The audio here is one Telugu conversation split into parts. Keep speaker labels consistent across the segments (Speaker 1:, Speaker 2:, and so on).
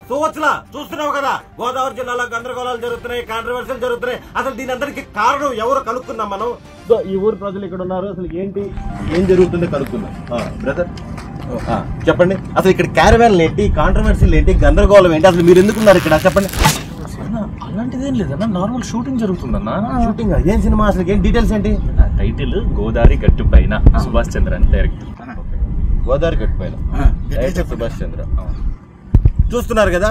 Speaker 1: చూవచ్చులా చూస్తున్నావు కదా, గోదావరి జిల్లాలో గందరగోళాలు జరుగుతున్నాయి, కాంట్రవర్సీలు జరుగుతున్నాయి. అసలు దీని అందరికి కారణం ఎవరు కనుక్కుందాం మనం. ఈ ఊరు ప్రజలు ఇక్కడ ఉన్నారు, అసలు ఏం జరుగుతుందో కనుక్కుందాం. బ్రదర్ చెప్పండి, అసలు ఇక్కడ క్యారవాన్లు ఏంటి, కాంట్రవర్సీలు ఏంటి, గందరగోళం ఏంటి, అసలు మీరు ఎందుకున్నారు ఇక్కడ చెప్పండి.
Speaker 2: అలాంటిదేం లేదన్నా, నార్మల్ షూటింగ్ జరుగుతుందన్నా.
Speaker 1: షూటింగ్ ఏం సినిమా, అసలు ఏం డీటెయిల్స్ ఏంటి?
Speaker 2: టైటిల్ గోదావరి గట్టు పైన, సుభాష్ చంద్ర అని డైరెక్టర్.
Speaker 1: గోదావరి గట్టు పైన డైరెక్టర్ సుభాష్ చంద్ర. చూస్తున్నారు కదా,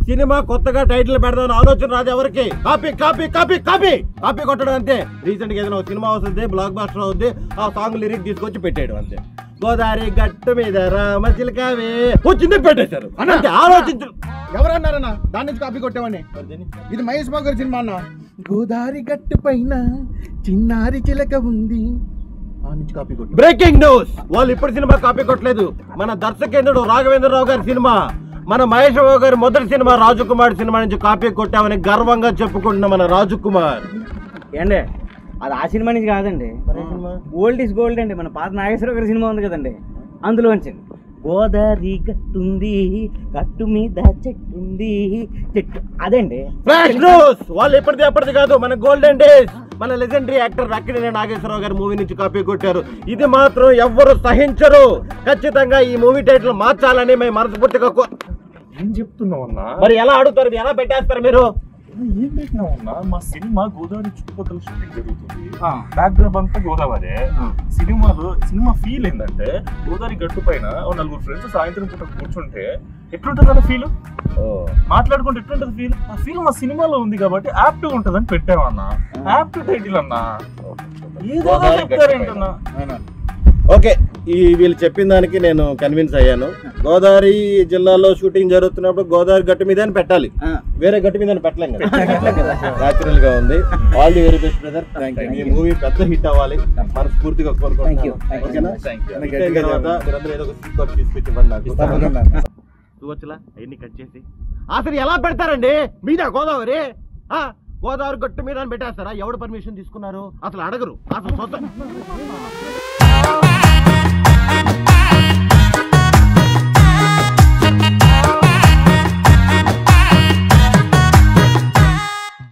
Speaker 1: సినిమా కొత్తగా టైటిల్ పెడదామని ఆలోచన రాదు ఎవరికి. Copy copy copy copy copy కొట్టడం అంతే. రీసెంట్ గా ఏదైనా సినిమా వస్తుంది, బ్లాక్ బాస్టర్ అవుద్ది, ఆ సాంగ్ లిరిక్ తీసుకొచ్చి పెట్టేయడం అంతే. గోదావరి గట్టు మీద రామచిలకవే వచ్చింది పెట్టేశారు అంటే ఆలోచించు.
Speaker 3: ఎవరన్నారన్నా దాని నుంచి కాపీ కొట్టామని? ఇది మహేష్ బాబు గారి సినిమా అన్న. గోదావరి గట్టు పైన చిన్నారి చిలక ఉంది, ఆ నుంచి కాపీ కొట్టి.
Speaker 1: బ్రేకింగ్ న్యూస్, వాళ్ళు ఇప్పుడు సినిమా కాపీ కొట్టలేదు. మన దర్శకేంద్రుడు రాఘవేంద్రరావు గారి సినిమా, మన మహేష్ బాబు గారి మొదటి సినిమా రాజకుమార్ సినిమా నుంచి కాపీ కొట్టామని గర్వంగా చెప్పుకుంటున్న మన రాజకుమార్.
Speaker 4: ఏండి అది ఆ సినిమా నుంచి కాదండి, గోల్డ్ ఈజ్ గోల్డ్ అండి. మన పాత నాగేశ్వర గారి సినిమా ఉంది కదండి, అందులో వచ్చింది. గోదావరి గట్టుంది, గట్టు మీద చెట్టుంది, చెట్టు అదండి.
Speaker 1: ఫ్లాష్ న్యూస్, వాళ్ళు ఎప్పటిది కాదు, మన గోల్డెన్ డేస్, మన లెజెండరీ యాక్టర్ అక్కినేని నాగేశ్వరరావు గారి మూవీ నుంచి కాపీ కొట్టారు. ఇది మాత్రం ఎవ్వరు సహించరు. ఖచ్చితంగా ఈ మూవీ టైటిల్ మార్చాలని మేము మనస్ఫూర్తిగా
Speaker 2: ఏం చెప్తున్నావు అన్నా?
Speaker 1: మరి ఎలా అడుగుతారు, ఎలా పెట్టేస్తారు మీరు?
Speaker 2: ఏం పెట్టినావు అన్నా? మా సినిమా గోదావరి చుట్టుపక్కల షూటింగ్ జరుగుతుంది, బ్యాక్గ్రౌండ్ అంతా గోదావరి. సినిమా ఫీల్ ఏంటంటే గోదావరి గట్టు పైన నలుగురు ఫ్రెండ్స్ సాయంత్రం పూట కూర్చుంటే ఎట్లుంటది అన్న ఫీల్, మాట్లాడుకుంటే ఎట్లుంటది ఫీల్. ఆ ఫీల్ మా సినిమాలో ఉంది కాబట్టి యాప్ట్ ఉంటదని పెట్టామన్నా. యాప్ట్ టైటిల్ అన్నా, ఏదో చెప్తారేంటన్నా.
Speaker 1: ఓకే, వీళ్ళు చెప్పిన దానికి నేను కన్విన్స్ అయ్యాను. గోదావరి జిల్లాలో షూటింగ్ జరుగుతున్నప్పుడు గోదావరి గట్టు మీద పెట్టాలి, వేరే గట్టు మీద పెట్టలేం కదా. న్యాచురల్ గా ఉంది. All the very best brother. ఈ మూవీ పెద్ద హిట్ అవ్వాలి మనస్ఫూర్తిగా కోరుకుంటున్నాను. చూవచ్చులా అవన్నీ కట్ చేసి అసలు ఎలా పెడతారండి మీద గోదావరి? గోదావరి గట్టు మీద పెట్టేస్తారా? ఎవడు పర్మిషన్ తీసుకున్నారు? అసలు అడగరు. అసలు